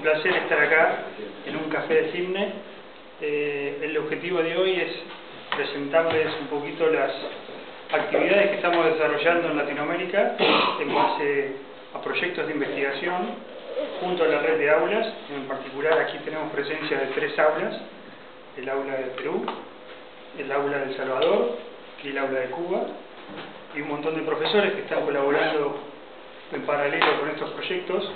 placer estar acá en un café de Cimne. El objetivo de hoy es presentarles un poquito las actividades que estamos desarrollando en Latinoamérica en base a proyectos de investigación junto a la red de aulas. En particular aquí tenemos presencia de 3 aulas: el aula de Perú, el aula de El Salvador y el aula de Cuba, y un montón de profesores que están colaborando en paralelo con estos proyectos,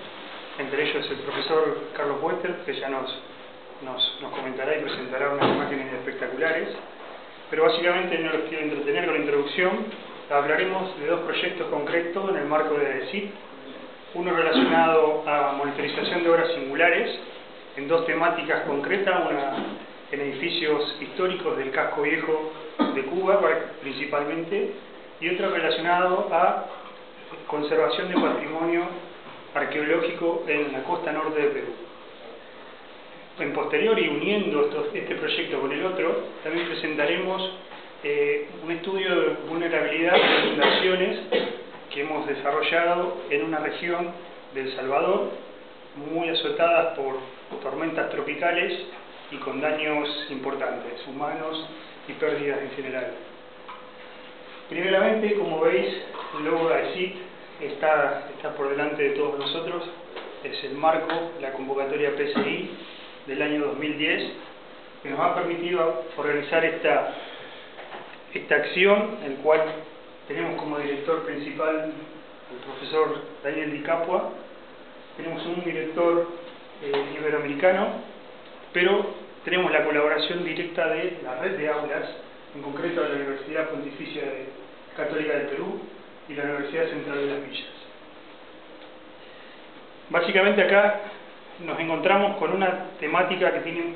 entre ellos el profesor Carlos Wester, que ya nos comentará y presentará unas imágenes espectaculares. Pero básicamente no los quiero entretener con la introducción. Hablaremos de 2 proyectos concretos en el marco de CIT, uno relacionado a monitorización de obras singulares en 2 temáticas concretas, una en edificios históricos del casco viejo de Cuba principalmente, y otra relacionado a conservación de patrimonio arqueológico en la costa norte de Perú. En posterior, y uniendo este proyecto con el otro, también presentaremos un estudio de vulnerabilidad de inundaciones que hemos desarrollado en una región de El Salvador muy azotadas por tormentas tropicales y con daños importantes, humanos y pérdidas en general. Primeramente, como veis, el logo de CIT está por delante de todos nosotros. Es el marco, la convocatoria PCI del año 2010, que nos ha permitido organizar esta acción, en el cual tenemos como director principal al profesor Daniel Di Capua. Tenemos un director iberoamericano, pero tenemos la colaboración directa de la red de aulas, en concreto de la Universidad Pontificia Católica del Perú y la Universidad Central de las Villas. Básicamente acá nos encontramos con una temática que tiene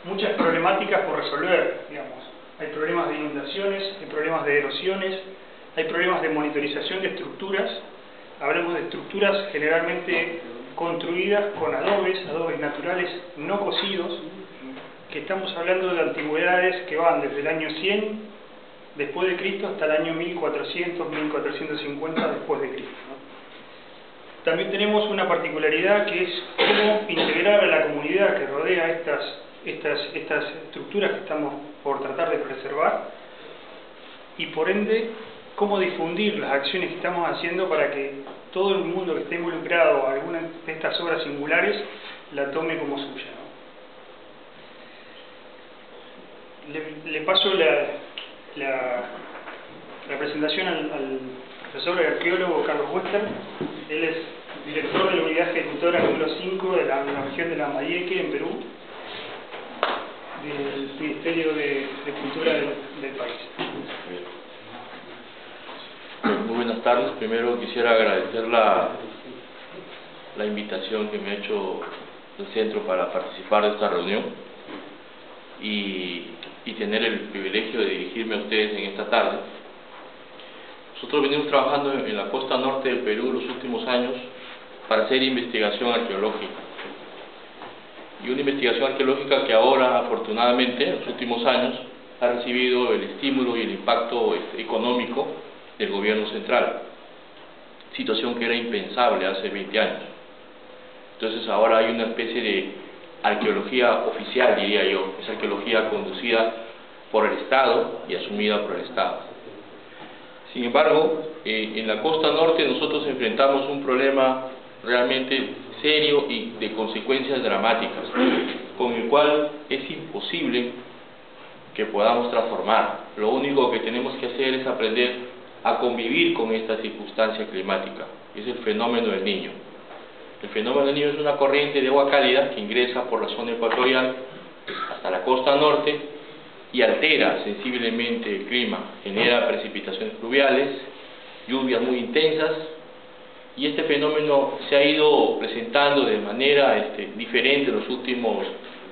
muchas problemáticas por resolver, digamos. Hay problemas de inundaciones, hay problemas de erosiones, hay problemas de monitorización de estructuras. Hablamos de estructuras generalmente construidas con adobes naturales no cocidos, que estamos hablando de antigüedades que van desde el año 100 después de Cristo hasta el año 1400, 1450 después de Cristo, ¿no? También tenemos una particularidad, que es cómo integrar a la comunidad que rodea estas estructuras que estamos por tratar de preservar, y por ende cómo difundir las acciones que estamos haciendo para que todo el mundo que esté involucrado en alguna de estas obras singulares la tome como suya, ¿no? Le paso la presentación al profesor y arqueólogo Carlos Wester. Él es director de la unidad ejecutora número 5 de la región de Lambayeque, en Perú, del Ministerio de Cultura del país. Muy buenas tardes. Primero quisiera agradecer la invitación que me ha hecho el centro para participar de esta reunión y tener el privilegio de dirigirme a ustedes en esta tarde. Nosotros venimos trabajando en la costa norte del Perú los últimos años para hacer investigación arqueológica. Y una investigación arqueológica que ahora, afortunadamente, en los últimos años, ha recibido el estímulo y el impacto económico del gobierno central. Situación que era impensable hace 20 años. Entonces ahora hay una especie de arqueología oficial, diría yo. Es arqueología conducida por el Estado y asumida por el Estado. Sin embargo, en la costa norte nosotros enfrentamos un problema realmente serio y de consecuencias dramáticas, con el cual es imposible que podamos transformar. Lo único que tenemos que hacer es aprender a convivir con esta circunstancia climática. Es el fenómeno del Niño. El fenómeno del Niño es una corriente de agua cálida que ingresa por la zona ecuatorial hasta la costa norte y altera sensiblemente el clima, genera precipitaciones pluviales, lluvias muy intensas, y este fenómeno se ha ido presentando de manera diferente en los últimos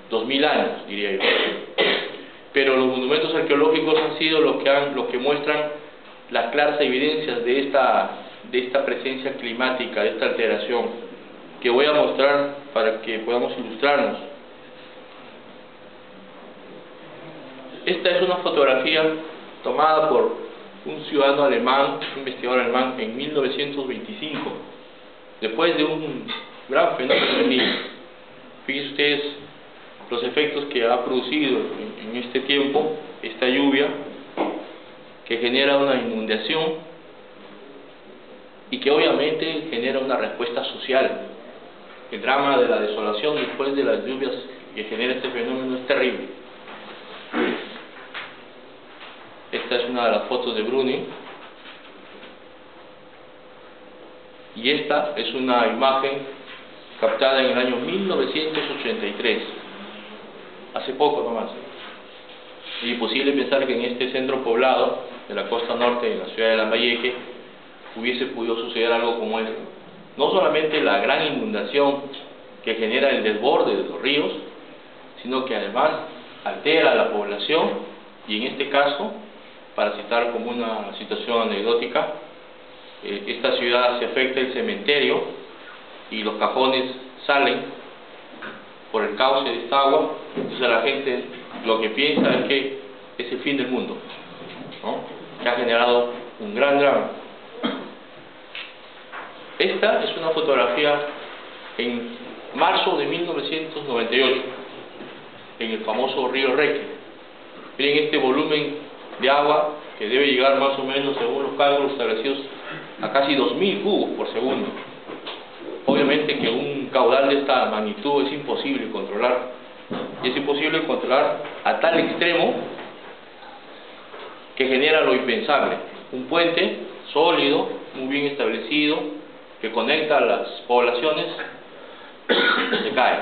2000 años, diría yo. Pero los monumentos arqueológicos han sido los que muestran las claras evidencias de esta presencia climática, de esta alteración, que voy a mostrar para que podamos ilustrarnos. Esta es una fotografía tomada por un ciudadano alemán, un investigador alemán, en 1925, después de un gran fenómeno del Niño. Fíjense ustedes los efectos que ha producido en este tiempo esta lluvia, que genera una inundación y que obviamente genera una respuesta social. El drama de la desolación después de las lluvias que genera este fenómeno es terrible. Esta es una de las fotos de Bruni, y esta es una imagen captada en el año 1983, hace poco nomás. Es imposible pensar que en este centro poblado de la costa norte, en la ciudad de Lambayeque, hubiese podido suceder algo como esto. No solamente la gran inundación que genera el desborde de los ríos, sino que además altera a la población, y en este caso, para citar como una situación anecdótica, esta ciudad se afecta el cementerio y los cajones salen por el cauce de esta agua. Entonces la gente lo que piensa es que es el fin del mundo, ¿no? Que ha generado un gran drama. Esta es una fotografía en marzo de 1998 en el famoso río Reque. Miren este volumen de agua que debe llegar más o menos, según los cálculos establecidos, a casi 2000 cubos por segundo. Obviamente que un caudal de esta magnitud es imposible controlar, y es imposible controlar a tal extremo que genera lo impensable: un puente sólido, muy bien establecido, que conecta a las poblaciones, se cae.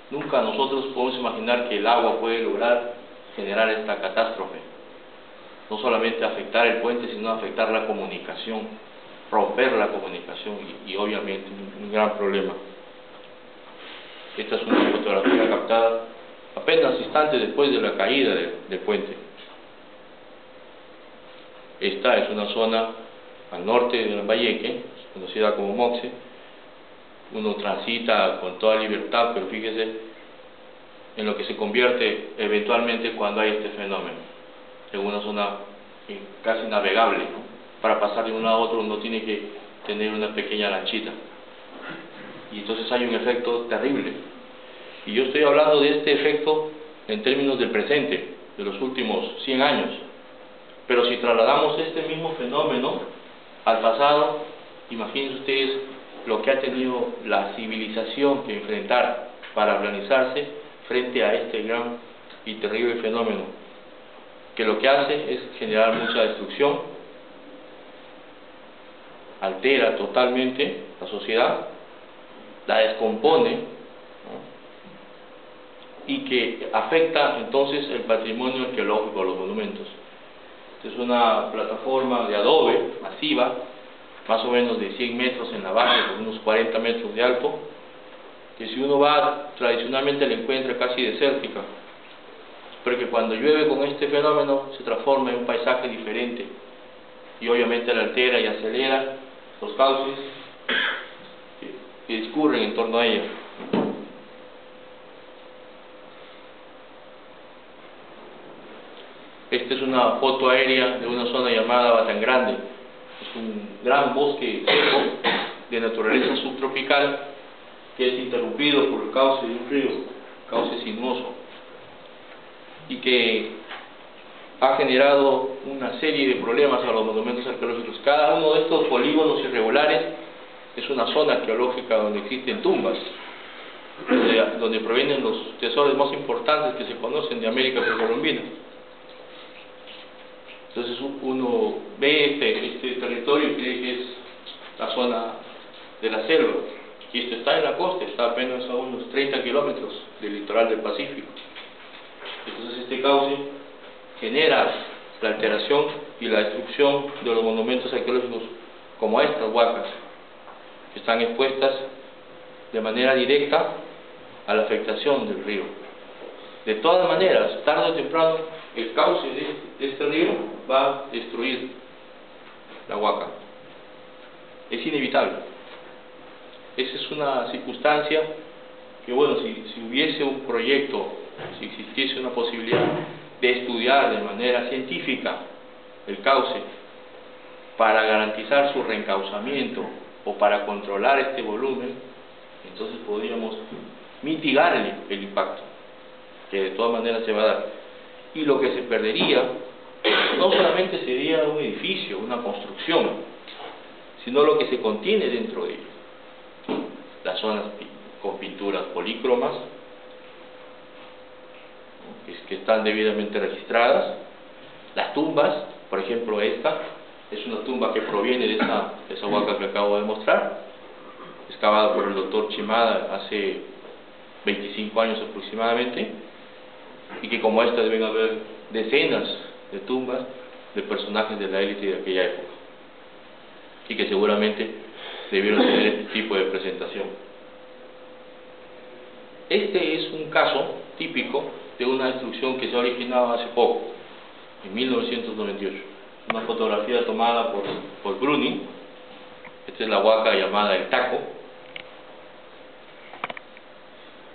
Nunca nosotros podemos imaginar que el agua puede lograr generar esta catástrofe. No solamente afectar el puente, sino afectar la comunicación, romper la comunicación y obviamente un gran problema. Esta es una fotografía captada apenas instantes después de la caída del puente. Esta es una zona al norte de Lambayeque, conocida como Moxe. Uno transita con toda libertad, pero fíjese en lo que se convierte eventualmente cuando hay este fenómeno. En una zona casi navegable, ¿no? Para pasar de un lado a otro uno tiene que tener una pequeña lanchita, y entonces hay un efecto terrible. Y yo estoy hablando de este efecto en términos del presente, de los últimos 100 años. Pero si trasladamos este mismo fenómeno al pasado, imagínense ustedes lo que ha tenido la civilización que enfrentar para organizarse frente a este gran y terrible fenómeno, que lo que hace es generar mucha destrucción, altera totalmente la sociedad, la descompone, ¿no? Y que afecta entonces el patrimonio arqueológico, los monumentos. Es una plataforma de adobe masiva, más o menos de 100 metros en la base, con unos 40 metros de alto, que si uno va tradicionalmente la encuentra casi desértica, pero que cuando llueve con este fenómeno se transforma en un paisaje diferente, y obviamente la altera y acelera los cauces que discurren en torno a ella. Esta es una foto aérea de una zona llamada Batangrande. Es un gran bosque seco de naturaleza subtropical que es interrumpido por el cauce de un río, cauce sinuoso, y que ha generado una serie de problemas a los monumentos arqueológicos. Cada uno de estos polígonos irregulares es una zona arqueológica donde existen tumbas, donde provienen los tesoros más importantes que se conocen de América precolombina. Entonces uno ve este territorio y cree que es la zona de la selva, y esto está en la costa, está apenas a unos 30 kilómetros del litoral del Pacífico. Entonces este cauce genera la alteración y la destrucción de los monumentos arqueológicos como estas huacas, que están expuestas de manera directa a la afectación del río. De todas maneras, tarde o temprano, el cauce de este río va a destruir la huaca. Es inevitable. Esa es una circunstancia que, bueno, si hubiese un proyecto, si existiese una posibilidad de estudiar de manera científica el cauce para garantizar su reencauzamiento o para controlar este volumen, Entonces podríamos mitigar el impacto, que de todas maneras se va a dar. Y lo que se perdería no solamente sería un edificio, una construcción, sino lo que se contiene dentro de ello. Las zonas con pinturas polícromas, ¿no?, que están debidamente registradas. Las tumbas, por ejemplo esta, es una tumba que proviene de esa huaca que acabo de mostrar, excavada por el doctor Chimada hace 25 años aproximadamente, y que como esta deben haber decenas de tumbas de personajes de la élite de aquella época, y que seguramente debieron tener este tipo de presentación. Este es un caso típico de una destrucción que se ha originado hace poco, en 1998. Una fotografía tomada por Bruni. Esta es la huaca llamada El Taco.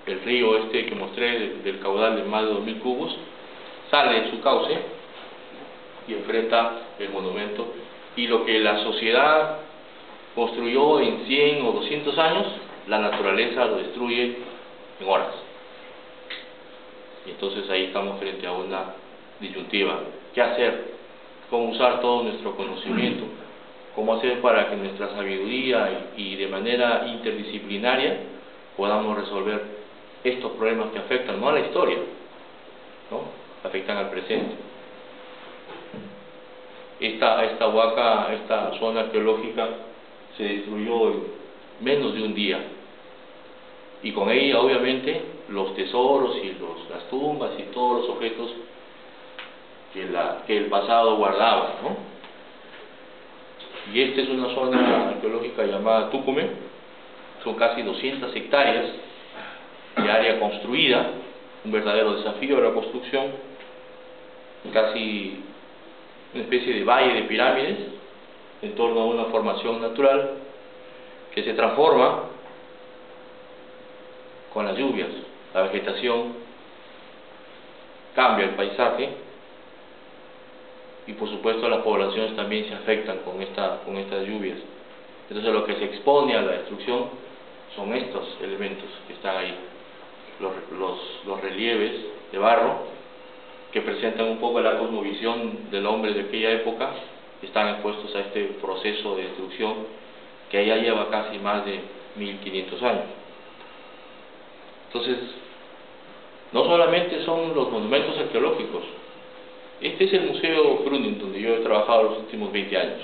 El río este que mostré del caudal de más de 2000 cubos sale de su cauce y enfrenta el monumento, y lo que la sociedad construyó en 100 o 200 años, la naturaleza lo destruye en horas. Y entonces ahí estamos frente a una disyuntiva. ¿Qué hacer? ¿Cómo usar todo nuestro conocimiento? ¿Cómo hacer para que nuestra sabiduría y de manera interdisciplinaria podamos resolver estos problemas que afectan no a la historia, ¿no?, afectan al presente? Esta huaca, esta zona arqueológica se destruyó en menos de un día, y con ella obviamente los tesoros y las tumbas y todos los objetos que el pasado guardaba, ¿no? Y esta es una zona arqueológica llamada Tucumán. Son casi 200 hectáreas de área construida, un verdadero desafío de la construcción, casi una especie de valle de pirámides en torno a una formación natural que se transforma con las lluvias. La vegetación cambia el paisaje, y por supuesto las poblaciones también se afectan con estas lluvias. Entonces lo que se expone a la destrucción son estos elementos que están ahí, los relieves de barro, que presentan un poco la cosmovisión del hombre de aquella época, que están expuestos a este proceso de destrucción que ya lleva casi más de 1500 años. Entonces, no solamente son los monumentos arqueológicos. Este es el Museo Bruni, donde yo he trabajado los últimos 20 años.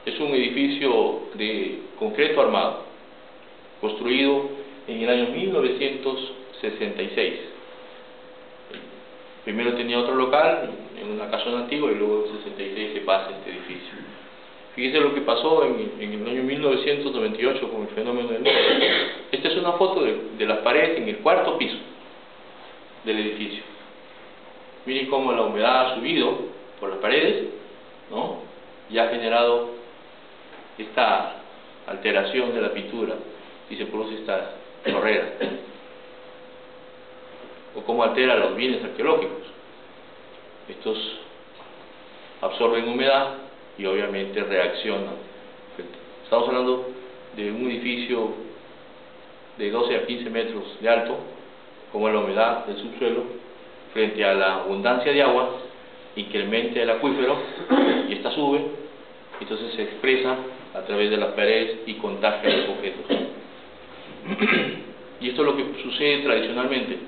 Es un edificio de concreto armado, construido en el año 1966. Primero tenía otro local, en una casona antigua, y luego en 66 se pasa este edificio. Fíjese lo que pasó en el año 1998 con el fenómeno del niño. Esta es una foto de las paredes en el cuarto piso del edificio. Miren cómo la humedad ha subido por las paredes, ¿no?, y ha generado esta alteración de la pintura, y se produce esta chorrera. O cómo altera los bienes arqueológicos. Estos absorben humedad y obviamente reaccionan. Estamos hablando de un edificio de 12 a 15 metros de alto, como la humedad del subsuelo frente a la abundancia de agua incrementa el acuífero, y esta sube, entonces se expresa a través de las paredes y contagia a los objetos. Y esto es lo que sucede tradicionalmente.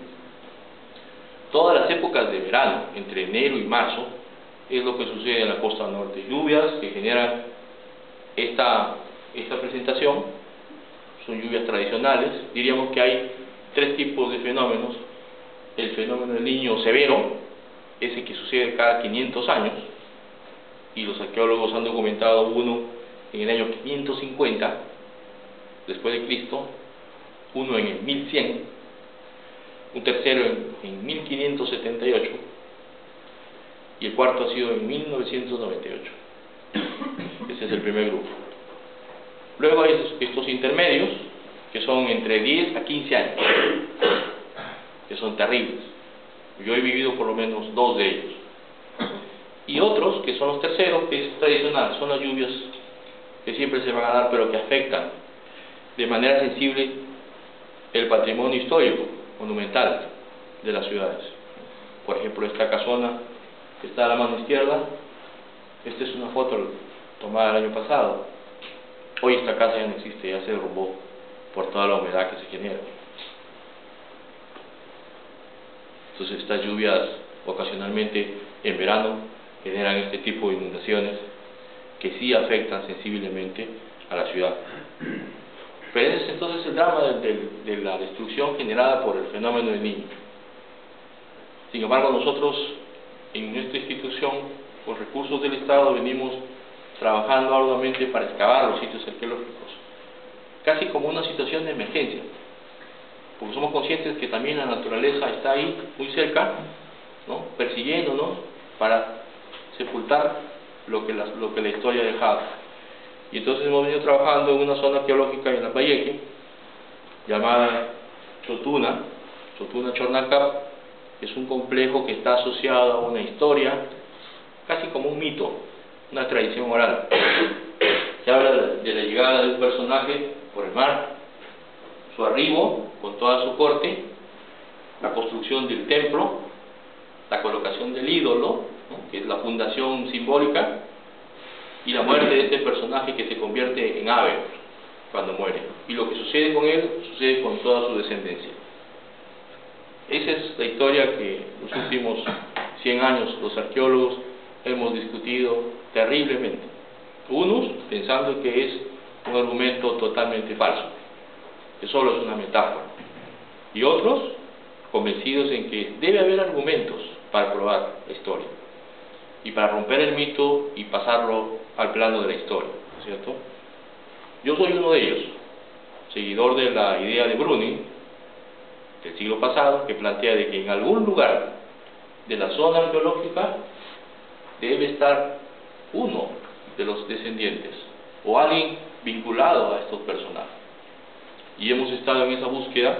Todas las épocas de verano, entre enero y marzo, es lo que sucede en la costa norte. Lluvias que generan esta presentación, son lluvias tradicionales. Diríamos que hay tres tipos de fenómenos. El fenómeno del Niño severo, ese que sucede cada 500 años, y los arqueólogos han documentado uno en el año 550 después de Cristo, uno en el 1100, un tercero en 1578, y el cuarto ha sido en 1998. Ese es el primer grupo. Luego hay estos intermedios, que son entre 10 a 15 años, que son terribles. Yo he vivido por lo menos 2 de ellos. Y otros, que son los terceros, que es tradicional, son las lluvias que siempre se van a dar, pero que afectan de manera sensible el patrimonio histórico, monumental de las ciudades. Por ejemplo, esta casona que está a la mano izquierda, esta es una foto tomada el año pasado. Hoy esta casa ya no existe, ya se derrumbó por toda la humedad que se genera. Entonces estas lluvias ocasionalmente en verano generan este tipo de inundaciones que sí afectan sensiblemente a la ciudad. Pero ese es entonces el drama de la destrucción generada por el fenómeno del Niño. Sin embargo, nosotros en nuestra institución, con recursos del Estado, venimos trabajando arduamente para excavar los sitios arqueológicos, casi como una situación de emergencia, porque somos conscientes que también la naturaleza está ahí, muy cerca, ¿no?, persiguiéndonos para sepultar lo que la historia ha dejado. Y entonces hemos venido trabajando en una zona arqueológica en Lambayeque, llamada Chotuna Chornacap. Es un complejo que está asociado a una historia, casi como un mito, una tradición oral, que habla de la llegada de un personaje por el mar, su arribo con toda su corte, la construcción del templo, la colocación del ídolo, ¿no?, que es la fundación simbólica, y la muerte de este personaje que se convierte en ave cuando muere. Y lo que sucede con él, sucede con toda su descendencia. Esa es la historia que los últimos 100 años los arqueólogos hemos discutido terriblemente. Unos pensando que es un argumento totalmente falso, que solo es una metáfora, y otros convencidos en que debe haber argumentos para probar la historia y para romper el mito y pasarlo al plano de la historia, ¿no es cierto? Yo soy uno de ellos, seguidor de la idea de Brüning del siglo pasado, que plantea de que en algún lugar de la zona arqueológica debe estar uno de los descendientes o alguien vinculado a estos personajes. Y hemos estado en esa búsqueda.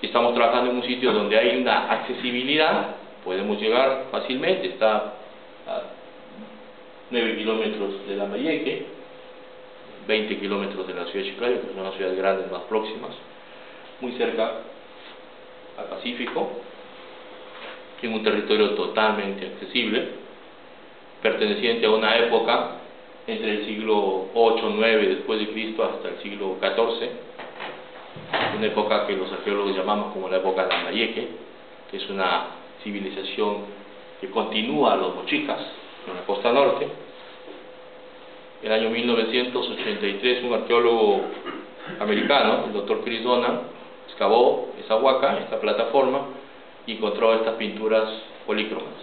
Estamos trabajando en un sitio donde hay una accesibilidad, podemos llegar fácilmente, está a 9 kilómetros de Lambayeque, 20 kilómetros de la ciudad de Chiclayo, que son las ciudades grandes más próximas, muy cerca al Pacífico, en un territorio totalmente accesible, perteneciente a una época entre el siglo 8, 9 después de Cristo hasta el siglo 14, una época que los arqueólogos llamamos como la época de Lambayeque, que es una civilización que continúa a los mochicas en la costa norte. En el año 1983 un arqueólogo americano, el Dr. Chris Donan, excavó esa huaca, esta plataforma, y encontró estas pinturas polícromas.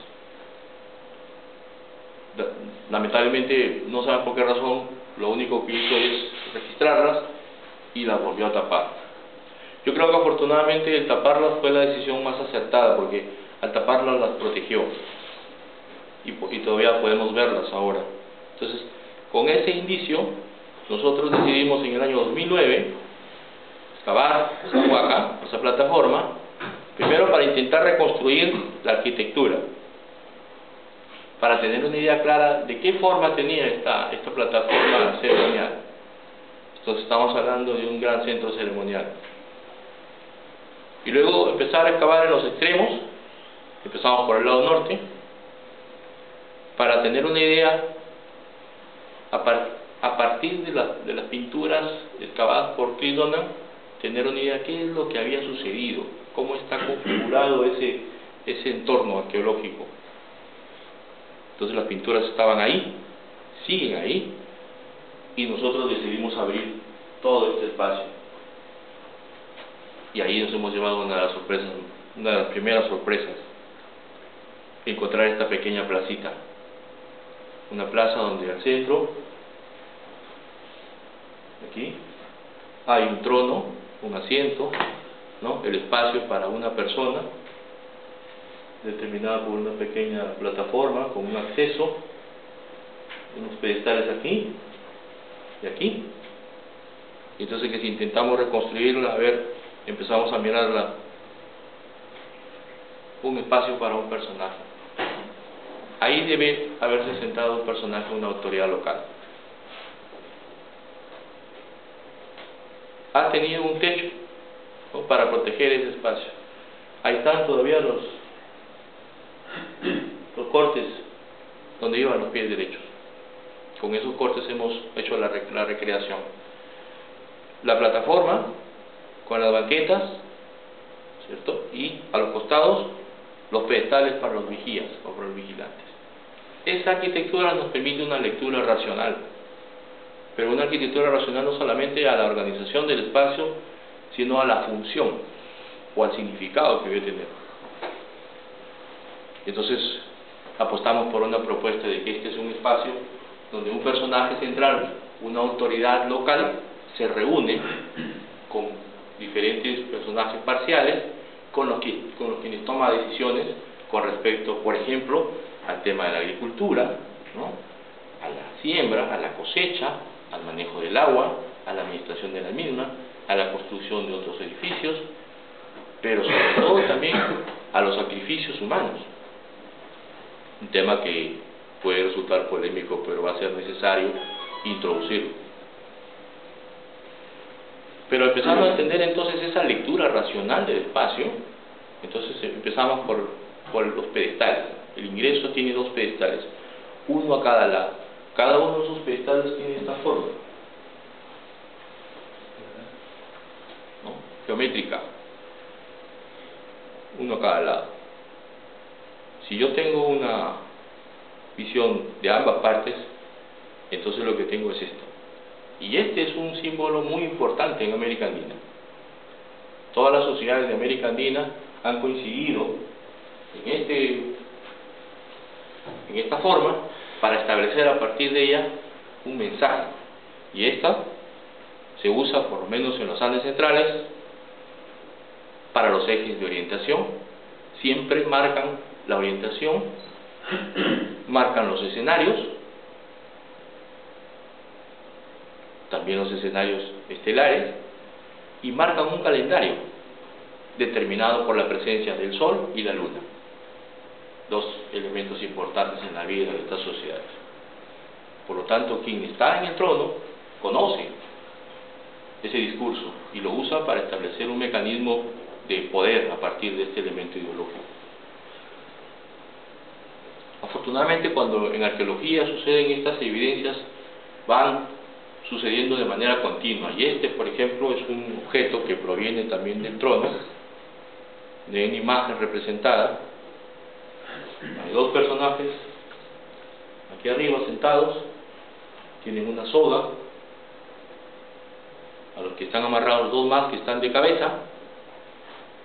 Lamentablemente, no saben por qué razón, lo único que hizo es registrarlas y las volvió a tapar. Yo creo que afortunadamente el taparlas fue la decisión más acertada, porque al taparlas las protegió y todavía podemos verlas ahora. Entonces, con ese indicio, nosotros decidimos en el año 2009 excavar esa huaca, esa plataforma, primero para intentar reconstruir la arquitectura, para tener una idea clara de qué forma tenía esta plataforma ceremonial. Entonces estamos hablando de un gran centro ceremonial. Y luego empezar a excavar en los extremos, empezamos por el lado norte, para tener una idea a partir de las pinturas excavadas por Chris Donan, tener una idea de qué es lo que había sucedido, cómo está configurado ese entorno arqueológico. Entonces las pinturas estaban ahí, siguen ahí, y nosotros decidimos abrir todo este espacio. Y ahí nos hemos llevado una de las sorpresas, una de las primeras sorpresas, encontrar esta pequeña placita, una plaza donde al centro, aquí, hay un trono, un asiento, ¿no?, el espacio para una persona, determinada por una pequeña plataforma con un acceso, unos pedestales aquí y aquí. Y entonces que si intentamos reconstruirla, empezamos a mirarla, un espacio para un personaje. Ahí debe haberse sentado un personaje, una autoridad local. ha tenido un techo, ¿no?, para proteger ese espacio. Ahí están todavía los cortes donde iban los pies derechos. Con esos cortes hemos hecho la recreación. La plataforma con las banquetas, ¿cierto? Y a los costados los pedestales para los vigías o para los vigilantes. Esa arquitectura nos permite una lectura racional, pero una arquitectura racional no solamente a la organización del espacio, sino a la función o al significado que debe tener. Entonces apostamos por una propuesta de que este es un espacio donde un personaje central, una autoridad local, se reúne con diferentes personajes parciales con los quienes toma decisiones con respecto, por ejemplo, al tema de la agricultura, ¿no?, a la siembra, a la cosecha, al manejo del agua, a la administración de la misma, a la construcción de otros edificios, pero sobre todo también a los sacrificios humanos. Un tema que puede resultar polémico, pero va a ser necesario introducirlo. Pero empezando a entender entonces esa lectura racional del espacio, entonces empezamos por los pedestales. El ingreso tiene dos pedestales, uno a cada lado. Cada uno de esos pedestales tiene esta forma, ¿no?, geométrica, uno a cada lado. Si yo tengo una visión de ambas partes, entonces lo que tengo es esto. Y este es un símbolo muy importante en América Andina. Todas las sociedades de América Andina han coincidido en esta forma para establecer a partir de ella un mensaje. Y esta se usa, por lo menos en los Andes centrales, para los ejes de orientación. Siempre marcan la orientación, marcan los escenarios, también los escenarios estelares, y marcan un calendario determinado por la presencia del Sol y la Luna, dos elementos importantes en la vida de estas sociedades. Por lo tanto, quien está en el trono conoce ese discurso y lo usa para establecer un mecanismo de poder a partir de este elemento ideológico. Afortunadamente, cuando en arqueología suceden estas evidencias, van sucediendo de manera continua, y este, por ejemplo, es un objeto que proviene también del trono, de una imagen representada. Hay dos personajes aquí arriba sentados, tienen una soga, a los que están amarrados dos más que están de cabeza,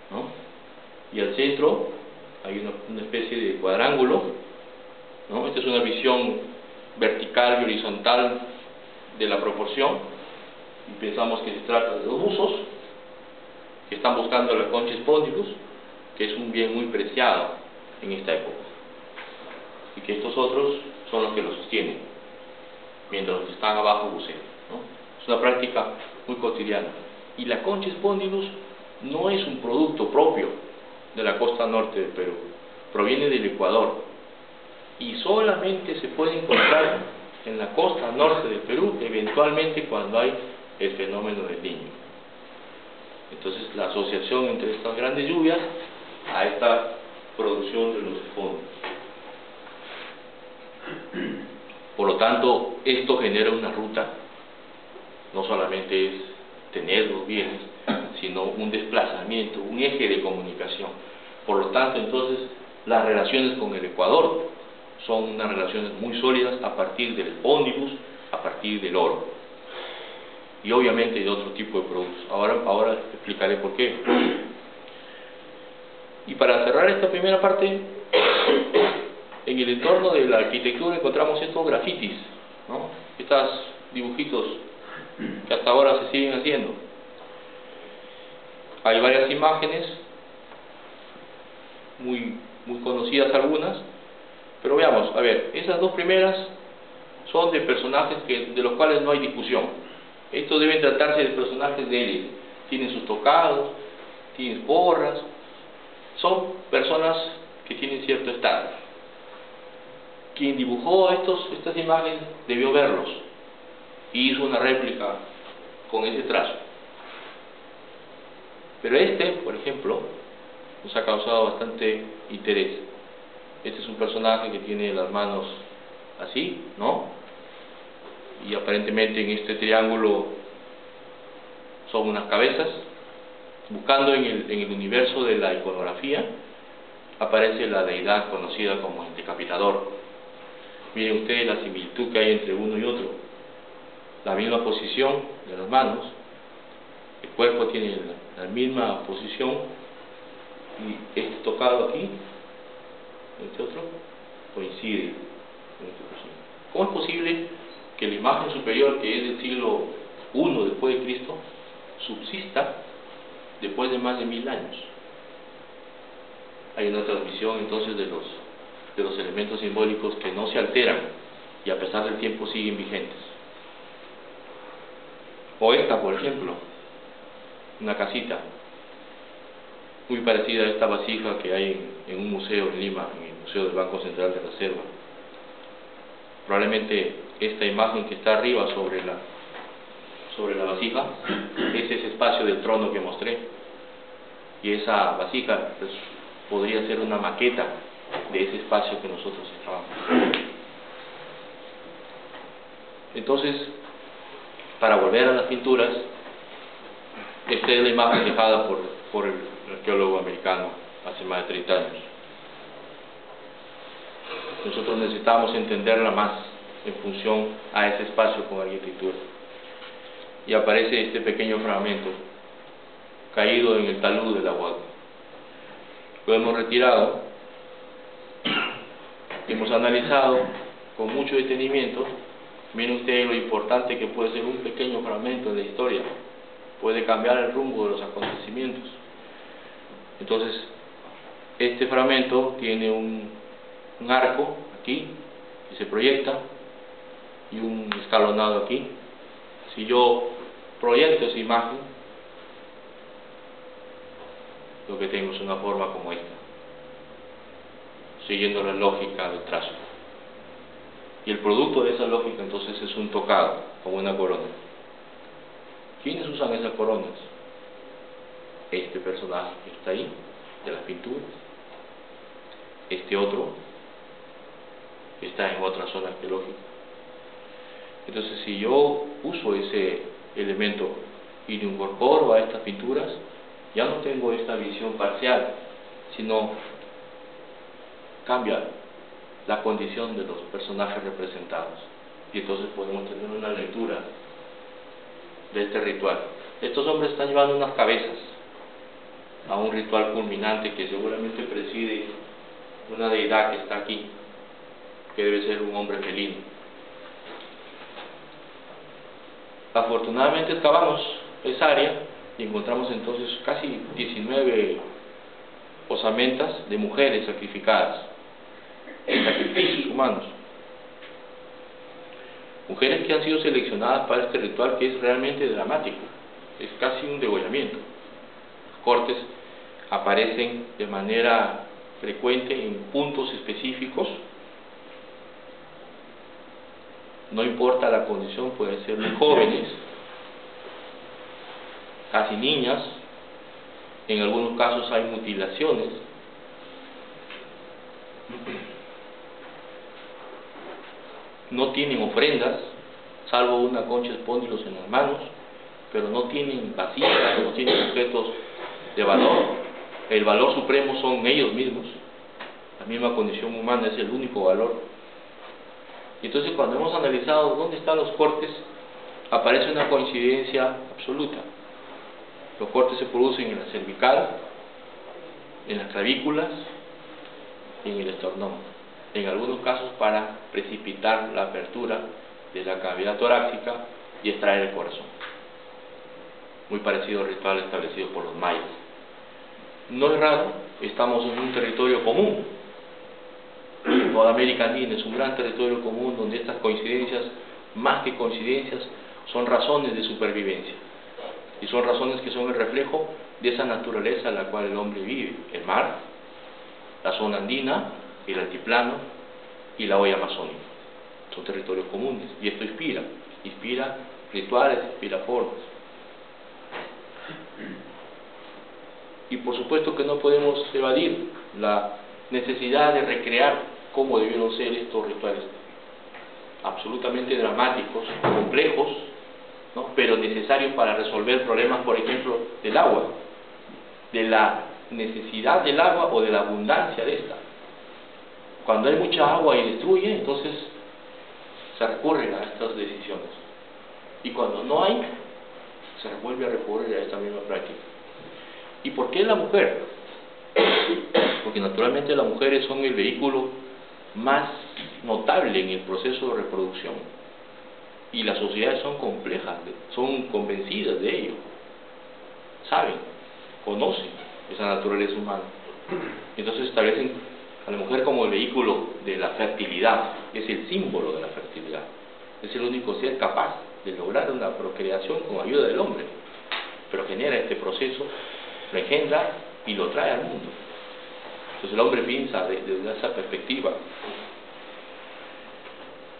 ¿no?, y al centro hay una especie de cuadrángulo, ¿no? Esta es una visión vertical y horizontal de la proporción, y pensamos que se trata de dos buzos que están buscando la concha spondylus, que es un bien muy preciado en esta época, y que estos otros son los que lo sostienen, mientras los que están abajo bucean, ¿no? Es una práctica muy cotidiana. Y la concha spondylus no es un producto propio de la costa norte del Perú, proviene del Ecuador, y solamente se puede encontrar en la costa norte del Perú, eventualmente cuando hay el fenómeno del Niño. Entonces, la asociación entre estas grandes lluvias a esta producción de los fondos. Por lo tanto, esto genera una ruta, no solamente es tener los bienes, sino un desplazamiento, un eje de comunicación. Por lo tanto, entonces, las relaciones con el Ecuador son unas relaciones muy sólidas a partir del ómnibus, a partir del oro, y obviamente de otro tipo de productos. Ahora explicaré por qué. Y para cerrar esta primera parte, en el entorno de la arquitectura encontramos estos grafitis, ¿no?, estos dibujitos que hasta ahora se siguen haciendo. Hay varias imágenes, muy conocidas algunas, pero veamos, a ver, esas dos primeras son de personajes de los cuales no hay discusión. Estos deben tratarse de personajes de élite, tienen sus tocados, tienen porras, son personas que tienen cierto estatus. Quien dibujó estas imágenes debió verlos y hizo una réplica con ese trazo. Pero por ejemplo, nos ha causado bastante interés. Este es un personaje que tiene las manos así, ¿no? Y aparentemente en este triángulo son unas cabezas. Buscando en el universo de la iconografía, aparece la deidad conocida como el decapitador. Miren ustedes la similitud que hay entre uno y otro. La misma posición de las manos, el cuerpo tiene la misma posición, y este tocado aquí, este otro, coincide con esta posición. ¿Cómo es posible que la imagen superior, que es del siglo I después de Cristo, subsista después de más de 1000 años? Hay una transmisión entonces de los elementos simbólicos que no se alteran y a pesar del tiempo siguen vigentes. O esta, por ejemplo, una casita muy parecida a esta vasija que hay en un museo en Lima, en el Museo del Banco Central de Reserva. Probablemente esta imagen que está arriba sobre la vasija es ese espacio del trono que mostré, y esa vasija pues, podría ser una maqueta de ese espacio que nosotros estábamos. Entonces, para volver a las pinturas, esta es la imagen dejada por el arqueólogo americano hace más de 30 años. Nosotros necesitamos entenderla más en función a ese espacio con arquitectura. Y aparece este pequeño fragmento caído en el talud del agua. Lo hemos retirado, hemos analizado con mucho detenimiento. Miren ustedes lo importante que puede ser un pequeño fragmento de la historia, puede cambiar el rumbo de los acontecimientos. Entonces, este fragmento tiene un arco aquí que se proyecta y un escalonado aquí. Si yo proyecto esa imagen, lo que tengo es una forma como esta, siguiendo la lógica del trazo. Y el producto de esa lógica entonces es un tocado, como una corona. ¿Quiénes usan esas coronas? Este personaje que está ahí, de las pinturas. Este otro, que está en otra zona arqueológica. Entonces, si yo uso ese elemento y lo incorporo a estas pinturas, ya no tengo esta visión parcial, sino cambia la condición de los personajes representados. Y entonces podemos tener una lectura de este ritual. Estos hombres están llevando unas cabezas a un ritual culminante que seguramente preside una deidad que está aquí, que debe ser un hombre felino. Afortunadamente excavamos esa área y encontramos entonces casi 19 osamentas de mujeres sacrificadas, sacrificios humanos, mujeres que han sido seleccionadas para este ritual, que es realmente dramático, es casi un degollamiento. Los cortes aparecen de manera frecuente en puntos específicos, no importa la condición, pueden ser muy jóvenes, casi niñas, en algunos casos hay mutilaciones. No tienen ofrendas, salvo una concha de espóndilos en las manos, pero no tienen vasijas, no tienen objetos de valor. El valor supremo son ellos mismos. La misma condición humana es el único valor. Entonces, cuando hemos analizado dónde están los cortes, aparece una coincidencia absoluta. Los cortes se producen en la cervical, en las clavículas y en el esternón. En algunos casos para precipitar la apertura de la cavidad torácica y extraer el corazón. Muy parecido al ritual establecido por los mayas. No es raro, estamos en un territorio común. Toda América Andina es un gran territorio común donde estas coincidencias, más que coincidencias, son razones de supervivencia. Y son razones que son el reflejo de esa naturaleza en la cual el hombre vive. El mar, la zona andina, el altiplano y la hoya amazónica. Son territorios comunes. Y esto inspira rituales, inspira formas. Y por supuesto que no podemos evadir la necesidad de recrear cómo debieron ser estos rituales absolutamente dramáticos, complejos, ¿no?, pero necesarios para resolver problemas, por ejemplo, del agua, de la necesidad del agua o de la abundancia de esta. Cuando hay mucha agua y destruye, entonces se recurren a estas decisiones. Y cuando no hay, se vuelve a recurrir a esta misma práctica. ¿Y por qué la mujer? Porque naturalmente las mujeres son el vehículo más notable en el proceso de reproducción. Y las sociedades son complejas, son convencidas de ello. Saben, conocen esa naturaleza humana. Entonces establecen a la mujer como el vehículo de la fertilidad, es el símbolo de la fertilidad. Es el único ser capaz de lograr una procreación con ayuda del hombre. Pero genera este proceso, lo engendra y lo trae al mundo. Entonces el hombre piensa desde esa perspectiva.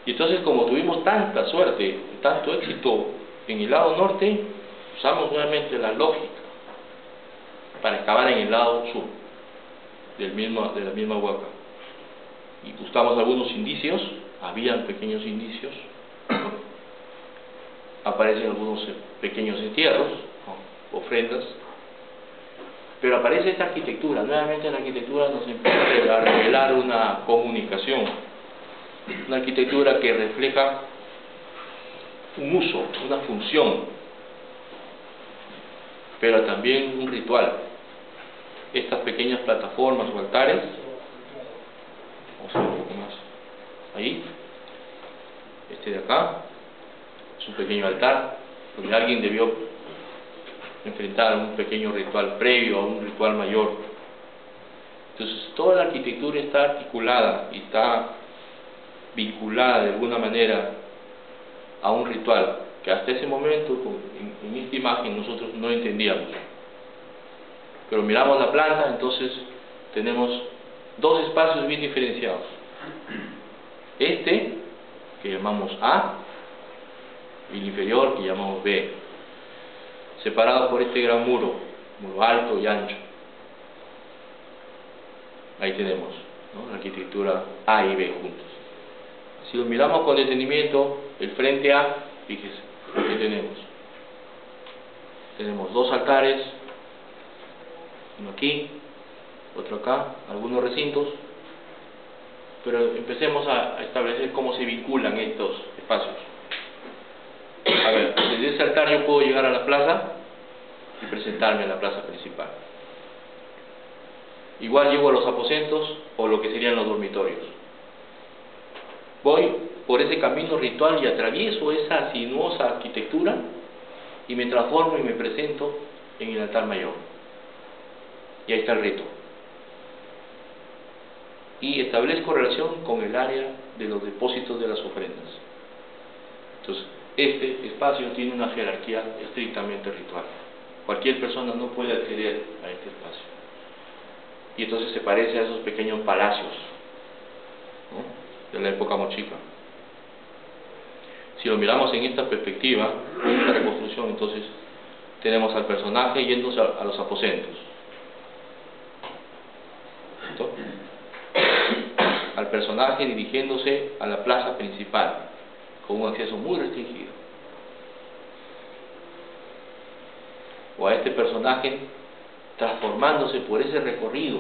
Y entonces, como tuvimos tanta suerte, tanto éxito en el lado norte, usamos nuevamente la lógica para excavar en el lado sur de la misma huaca. Y buscamos algunos indicios, habían pequeños indicios, aparecen algunos pequeños entierros, ¿no?, ofrendas, pero aparece esta arquitectura. Nuevamente la arquitectura nos empieza a revelar una comunicación, una arquitectura que refleja un uso, una función, pero también un ritual. Estas pequeñas plataformas o altares, vamos a ver un poco más, ahí, este de acá, es un pequeño altar, donde alguien debió enfrentar un pequeño ritual previo a un ritual mayor. Entonces toda la arquitectura está articulada y está vinculada de alguna manera a un ritual que hasta ese momento en esta imagen nosotros no entendíamos. Pero miramos la planta, entonces tenemos dos espacios bien diferenciados. Este, que llamamos A, y el inferior, que llamamos B, separado por este gran muro alto y ancho. Ahí tenemos, ¿no?, la arquitectura A y B juntos. Si lo miramos con detenimiento, el frente A, fíjese, aquí tenemos dos altares, uno aquí, otro acá, algunos recintos, pero empecemos a establecer cómo se vinculan estos espacios. A ver, desde ese altar yo puedo llegar a la plaza y presentarme en la plaza principal. Igual llego a los aposentos o lo que serían los dormitorios. Voy por ese camino ritual y atravieso esa sinuosa arquitectura y me transformo y me presento en el altar mayor. Y ahí está el rito. Y establezco relación con el área de los depósitos de las ofrendas. Entonces, este espacio tiene una jerarquía estrictamente ritual. Cualquier persona no puede acceder a este espacio. Y entonces se parece a esos pequeños palacios, ¿no?, de la época mochica. Si lo miramos en esta perspectiva, en esta reconstrucción, entonces tenemos al personaje yéndose a los aposentos, ¿cierto?, al personaje dirigiéndose a la plaza principal con un acceso muy restringido, o a este personaje transformándose por ese recorrido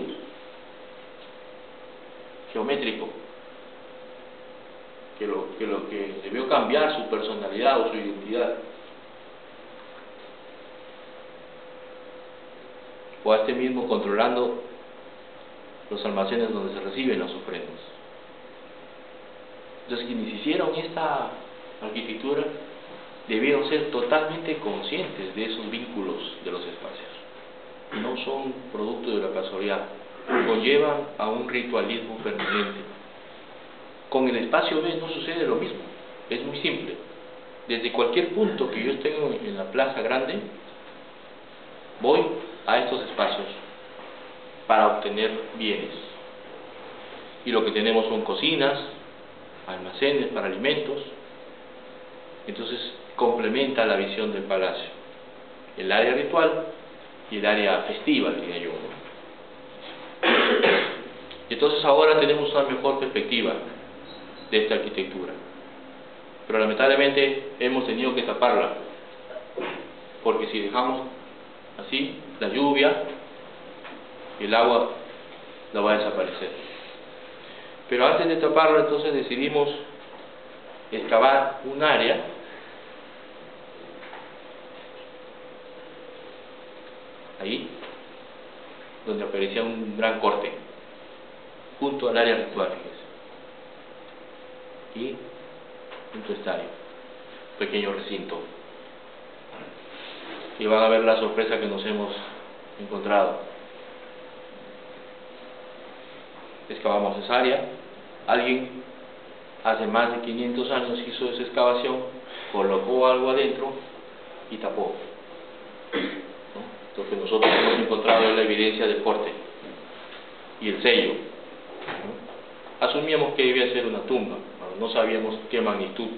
geométrico que debió cambiar su personalidad o su identidad, o a este mismo controlando los almacenes donde se reciben las ofrendas. Entonces, quienes hicieron esta arquitectura debieron ser totalmente conscientes de esos vínculos de los espacios. No son producto de la casualidad, conllevan a un ritualismo permanente. Con el espacio B no sucede lo mismo, es muy simple. Desde cualquier punto que yo esté en la plaza grande, voy a estos espacios para obtener bienes. Y lo que tenemos son cocinas, almacenes para alimentos. Entonces complementa la visión del palacio, el área ritual y el área festiva, diría yo, ¿no? Entonces ahora tenemos una mejor perspectiva de esta arquitectura, pero lamentablemente hemos tenido que taparla, porque si dejamos así, la lluvia, el agua la va a desaparecer. Pero antes de taparla, entonces decidimos excavar un área ahí, donde aparecía un gran corte, junto al área ritual, y junto a estadio, pequeño recinto. Y van a ver la sorpresa que nos hemos encontrado. Excavamos esa área. Alguien hace más de 500 años hizo esa excavación, colocó algo adentro y tapó, ¿no? Lo que nosotros hemos encontrado es la evidencia del corte y el sello, ¿no? Asumíamos que debía ser una tumba, no sabíamos qué magnitud.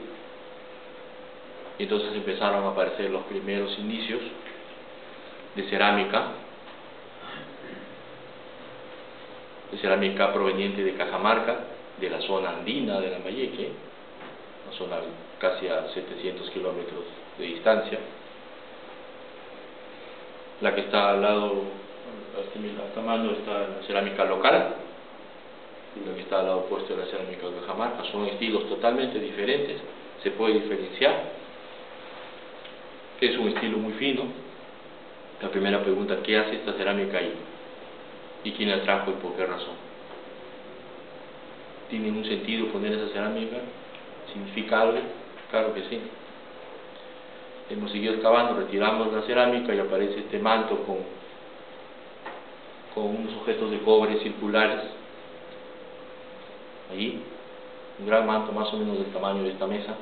Y entonces empezaron a aparecer los primeros indicios de cerámica proveniente de Cajamarca, de la zona andina de Lambayeque, una zona casi a 700 kilómetros de distancia. La que está al lado, a esta mano, está la cerámica local, y la que está al lado opuesto es la cerámica de Cajamarca. Son estilos totalmente diferentes, se puede diferenciar. Es un estilo muy fino. La primera pregunta: ¿qué hace esta cerámica ahí? ¿Y quién la trajo y por qué razón? ¿Tiene un sentido poner esa cerámica? ¿Significa algo? Claro que sí. Hemos seguido excavando, retiramos la cerámica y aparece este manto con unos objetos de cobre circulares. Allí, un gran manto más o menos del tamaño de esta mesa,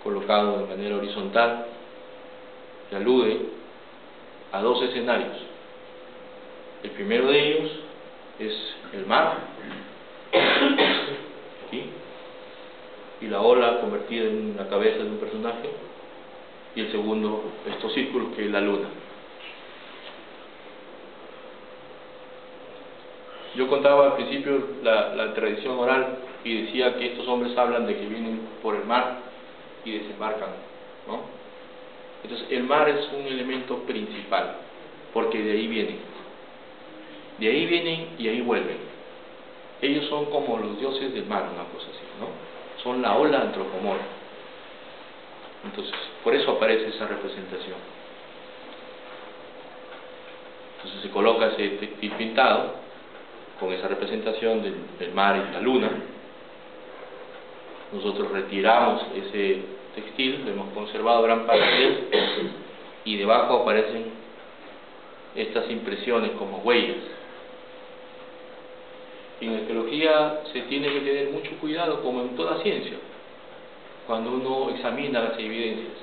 colocado de manera horizontal, que alude a dos escenarios. El primero de ellos es el mar, aquí, y la ola convertida en la cabeza de un personaje, y el segundo, estos círculos, que es la luna. Yo contaba al principio la tradición oral y decía que estos hombres hablan de que vienen por el mar y desembarcan, ¿no? Entonces el mar es un elemento principal, porque de ahí vienen y ahí vuelven. Ellos son como los dioses del mar, una cosa así, ¿no? Son la ola antropomorfa. Entonces por eso aparece esa representación. Entonces se coloca ese textil pintado con esa representación del mar y la luna. Nosotros retiramos ese textil, lo hemos conservado gran parte de él, y debajo aparecen estas impresiones como huellas. En arqueología se tiene que tener mucho cuidado, como en toda ciencia, cuando uno examina las evidencias.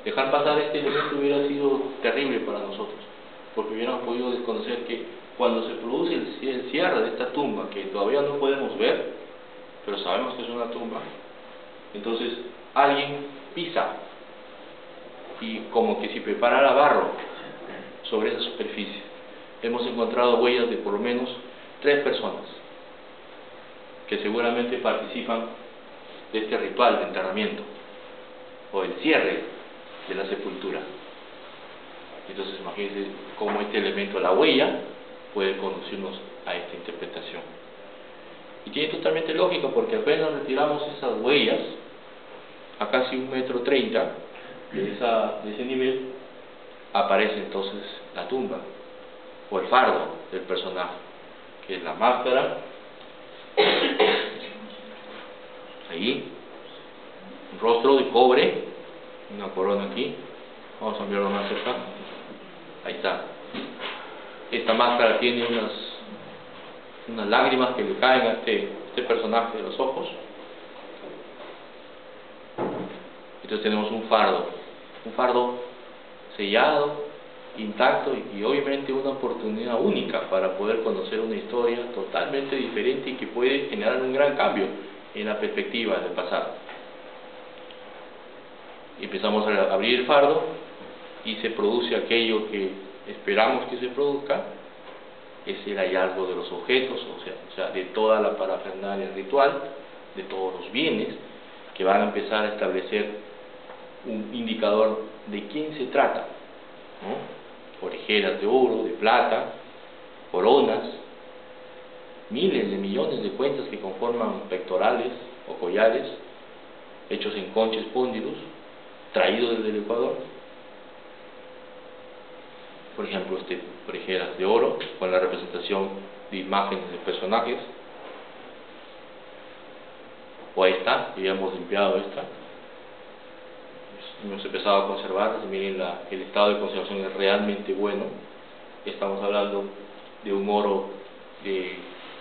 Dejar pasar este elemento hubiera sido terrible para nosotros, porque hubiéramos podido desconocer que cuando se produce el cierre de esta tumba, que todavía no podemos ver, pero sabemos que es una tumba, entonces alguien pisa y como que si preparara barro sobre esa superficie. Hemos encontrado huellas de por lo menos 3 personas que seguramente participan de este ritual de enterramiento o el cierre de la sepultura. Entonces imagínense cómo este elemento, la huella, puede conducirnos a esta interpretación. Y tiene totalmente lógica, porque apenas retiramos esas huellas a casi 1,30 m de ese nivel, aparece entonces la tumba o el fardo del personaje, que es la máscara, ahí, un rostro de cobre, una corona aquí. Vamos a enviarlo más cerca. Ahí está. Esta máscara tiene unas lágrimas que le caen a este personaje de los ojos. Entonces tenemos un fardo sellado, intacto, y obviamente una oportunidad única para poder conocer una historia totalmente diferente y que puede generar un gran cambio en la perspectiva del pasado. Empezamos a abrir el fardo y se produce aquello que esperamos que se produzca, es el hallazgo de los objetos, o sea, de toda la parafernalia ritual, de todos los bienes, que van a empezar a establecer un indicador de quién se trata, ¿no? Orejeras de oro, de plata, coronas, miles de millones de cuentas que conforman pectorales o collares, hechos en conches póndilus, traídos desde el Ecuador. Por ejemplo, orejeras de oro con la representación de imágenes de personajes, o esta, que ya hemos limpiado esta, hemos empezado a conservar. Miren, el estado de conservación es realmente bueno. Estamos hablando de un oro de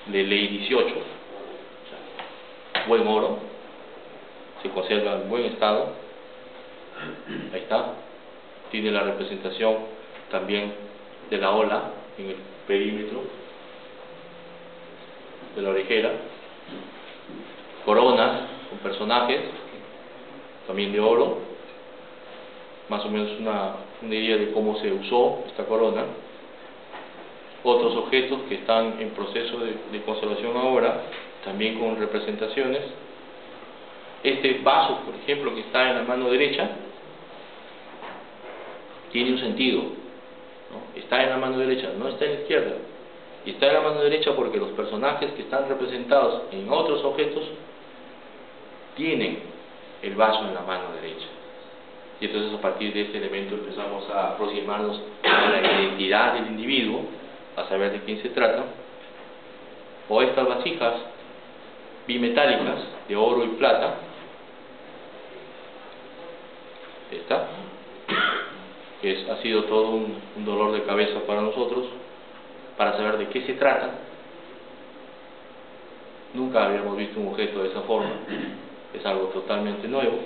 ley 18, o sea, buen oro, se conserva en buen estado. Ahí está, tiene la representación también de la ola en el perímetro de la orejera, coronas con personajes también de oro, más o menos una idea de cómo se usó esta corona. Otros objetos que están en proceso de conservación ahora, también con representaciones. Este vaso, por ejemplo, que está en la mano derecha, tiene un sentido, ¿no? Está en la mano derecha, no está en la izquierda. Y está en la mano derecha porque los personajes que están representados en otros objetos tienen el vaso en la mano derecha. Y entonces, a partir de este elemento empezamos a aproximarnos a la identidad del individuo, a saber de quién se trata. O estas vasijas bimetálicas de oro y plata, esta, que ha sido todo un dolor de cabeza para nosotros, para saber de qué se trata. Nunca habíamos visto un objeto de esa forma, es algo totalmente nuevo.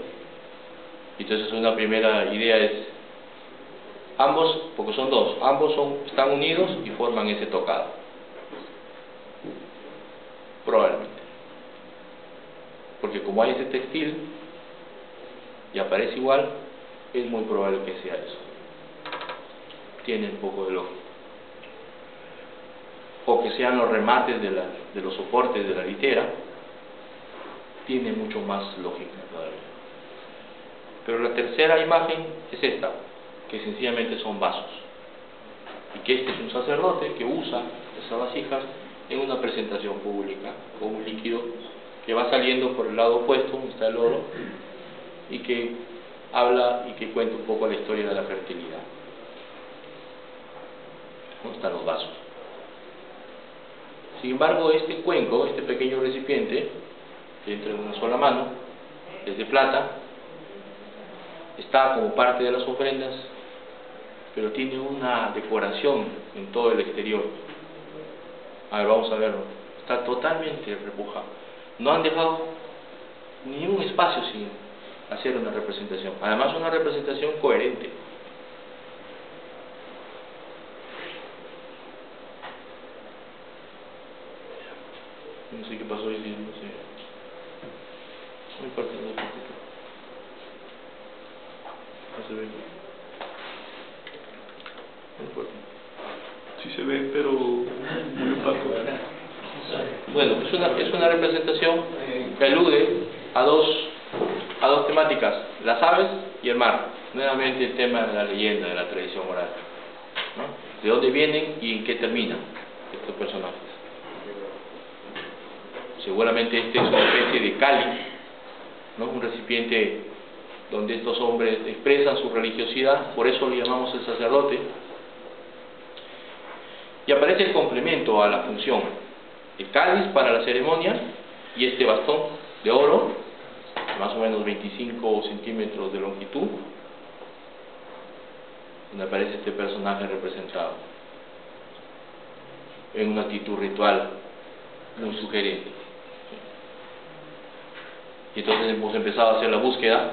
Entonces, una primera idea es, ambos, porque son dos, ambos están unidos y forman ese tocado, probablemente, porque como hay ese textil y aparece igual, es muy probable que sea eso. Tiene un poco de lógica. O que sean los remates de los soportes de la litera, tiene mucho más lógica todavía. Pero la tercera imagen es esta, que sencillamente son vasos, y que este es un sacerdote que usa esas vasijas en una presentación pública con un líquido que va saliendo por el lado opuesto, donde está el oro, y que habla y que cuenta un poco la historia de la fertilidad. ¿Dónde están los vasos? Sin embargo, este cuenco, este pequeño recipiente, que entra en una sola mano, es de plata, está como parte de las ofrendas, pero tiene una decoración en todo el exterior. A ver, vamos a verlo. Está totalmente repujado. No han dejado ni un espacio sin hacer una representación. Además, una representación coherente. No sé qué pasó hoy, no sé. No importa, no importa. No se ve. No importa. Sí se ve, pero muy opaco. Bueno, es una representación que alude a dos temáticas, las aves y el mar. Nuevamente el tema de la leyenda, de la tradición oral, ¿no? De dónde vienen y en qué terminan estos personajes. Seguramente este es una especie de cáliz, ¿no? Un recipiente donde estos hombres expresan su religiosidad, por eso lo llamamos el sacerdote. Y aparece el complemento a la función: el cáliz para la ceremonia y este bastón de oro, más o menos 25 centímetros de longitud, donde aparece este personaje representado en una actitud ritual muy sugerente. Y entonces hemos empezado a hacer la búsqueda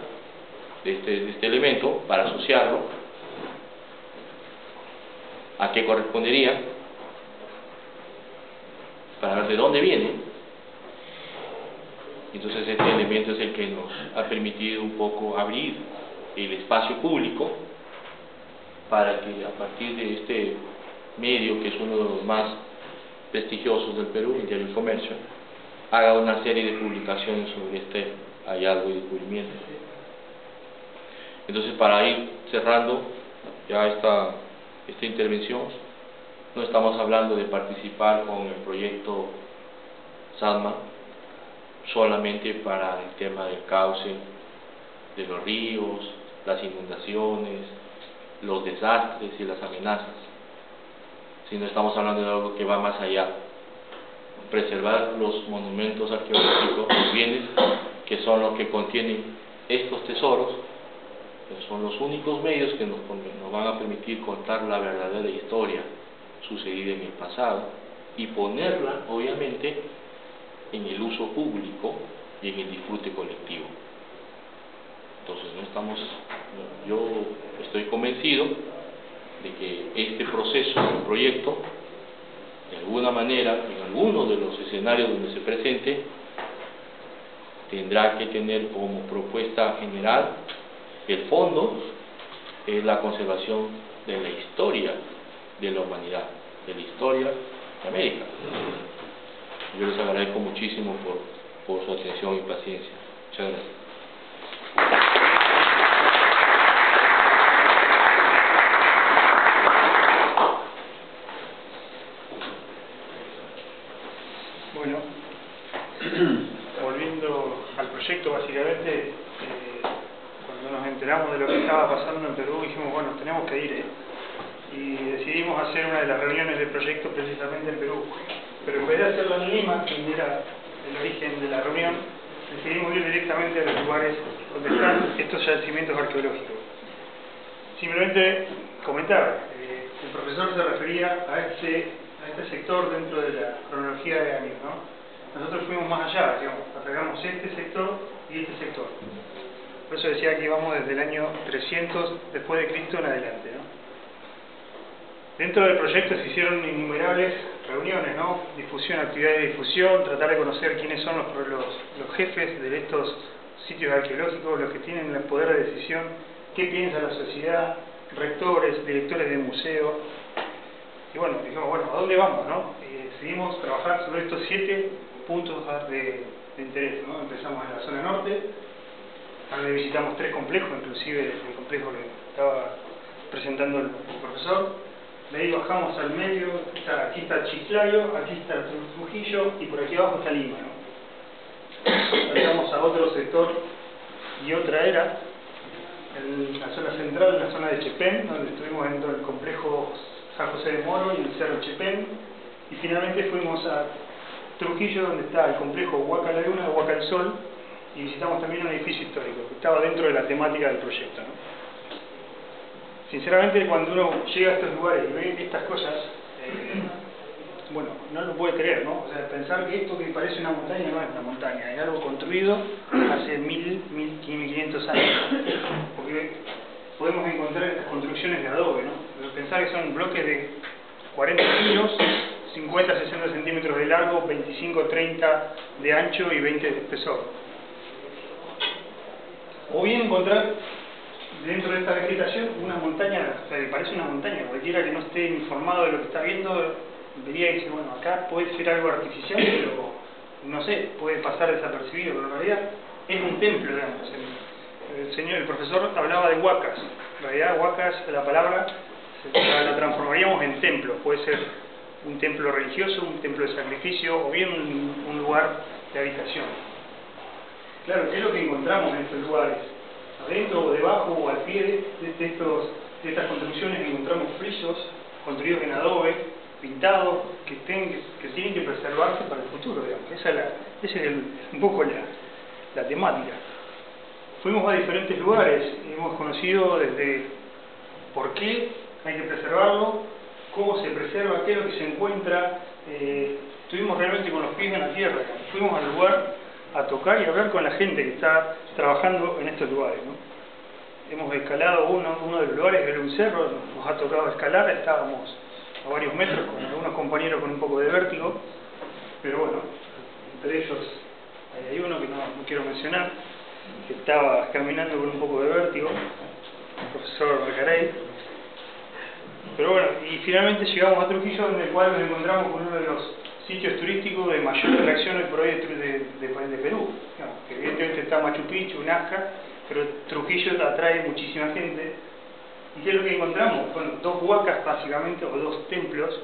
de este elemento para asociarlo a qué correspondería, para ver de dónde viene. Entonces este elemento es el que nos ha permitido un poco abrir el espacio público para que a partir de este medio, que es uno de los más prestigiosos del Perú, el Diario El Comercio, haga una serie de publicaciones sobre este hallazgo y descubrimiento. Entonces, para ir cerrando ya esta intervención, no estamos hablando de participar con el proyecto SADMA solamente para el tema del cauce de los ríos, las inundaciones, los desastres y las amenazas, sino estamos hablando de algo que va más allá: preservar los monumentos arqueológicos, los bienes que son los que contienen estos tesoros, que son los únicos medios que nos van a permitir contar la verdadera historia sucedida en el pasado y ponerla, obviamente, en el uso público y en el disfrute colectivo. Entonces, yo estoy convencido de que este proceso, el proyecto, de alguna manera, en alguno de los escenarios donde se presente, tendrá que tener como propuesta general el fondo es la conservación de la historia de la humanidad, de la historia de América. Yo les agradezco muchísimo por su atención y paciencia. Muchas gracias. Bueno, volviendo al proyecto, básicamente, cuando nos enteramos de lo que estaba pasando en Perú, dijimos, bueno, tenemos que ir, y decidimos hacer una de las reuniones del proyecto precisamente en Perú. Pero en vez de hacerlo en Lima, que era el origen de la reunión, decidimos ir directamente a los lugares donde están estos yacimientos arqueológicos. Simplemente comentar, el profesor se refería a este sector dentro de la cronología de años, ¿no? Nosotros fuimos más allá, digamos, atacamos este sector y este sector. Por eso decía que íbamos desde el año 300 después de Cristo en adelante, ¿no? Dentro del proyecto se hicieron innumerables reuniones, ¿no? Difusión, actividades de difusión, tratar de conocer quiénes son los jefes de estos sitios arqueológicos, los que tienen el poder de decisión, qué piensa la sociedad, rectores, directores de museo. Y bueno, dijimos, bueno, ¿a dónde vamos, no? Decidimos trabajar sobre estos 7 puntos de interés, ¿no? Empezamos en la zona norte, donde visitamos 3 complejos, inclusive el complejo que estaba presentando el profesor. De ahí bajamos al medio, aquí está Chiclayo, aquí está Trujillo y por aquí abajo está Lima, ¿no? Pasamos a otro sector y otra era, en la zona central, en la zona de Chepén, donde estuvimos dentro del complejo San José de Moro y el Cerro Chepén, y finalmente fuimos a Trujillo, donde está el complejo Huaca Laguna, Huaca el Sol, y visitamos también un edificio histórico que estaba dentro de la temática del proyecto, ¿no? Sinceramente, cuando uno llega a estos lugares y ve estas cosas, bueno, no lo puede creer, ¿no? O sea, pensar que esto que parece una montaña no es una montaña, es algo construido hace 1500 años, porque podemos encontrar estas construcciones de adobe, ¿no? Pero pensar que son bloques de 40 kilos, 50-60 centímetros de largo, 25-30 de ancho y 20 de espesor. O bien encontrar dentro de esta vegetación una montaña, o sea, que parece una montaña. Cualquiera que no esté informado de lo que está viendo vería y dice, bueno, acá puede ser algo artificial, pero no sé, puede pasar desapercibido, pero en realidad es un templo, digamos. El profesor hablaba de huacas. En realidad huacas, la palabra la transformaríamos en templo. Puede ser un templo religioso, un templo de sacrificio o bien un lugar de habitación. Claro, ¿qué es lo que encontramos en estos lugares? Adentro o debajo o al pie de estas construcciones encontramos frisos construidos en adobe, pintados, que tienen que preservarse para el futuro, digamos. Esa es un poco la temática. Fuimos a diferentes lugares, hemos conocido desde por qué hay que preservarlo, cómo se preserva, qué es lo que se encuentra. Estuvimos realmente con los pies en la tierra, fuimos al lugar a tocar y hablar con la gente que está trabajando en estos lugares, ¿no? Hemos escalado uno de los lugares, era un cerro, nos ha tocado escalar, estábamos a varios metros con algunos compañeros con un poco de vértigo, pero bueno, entre ellos hay uno que no quiero mencionar, que estaba caminando con un poco de vértigo, el profesor Recarey, Pero bueno, y finalmente llegamos a Trujillo, en el cual nos encontramos con uno de los sitios turísticos de mayor atracción hoy por hoy de Perú. Digamos, que evidentemente está Machu Picchu, Nazca, pero Trujillo atrae muchísima gente. ¿Y qué es lo que encontramos? Bueno, dos huacas básicamente, o dos templos,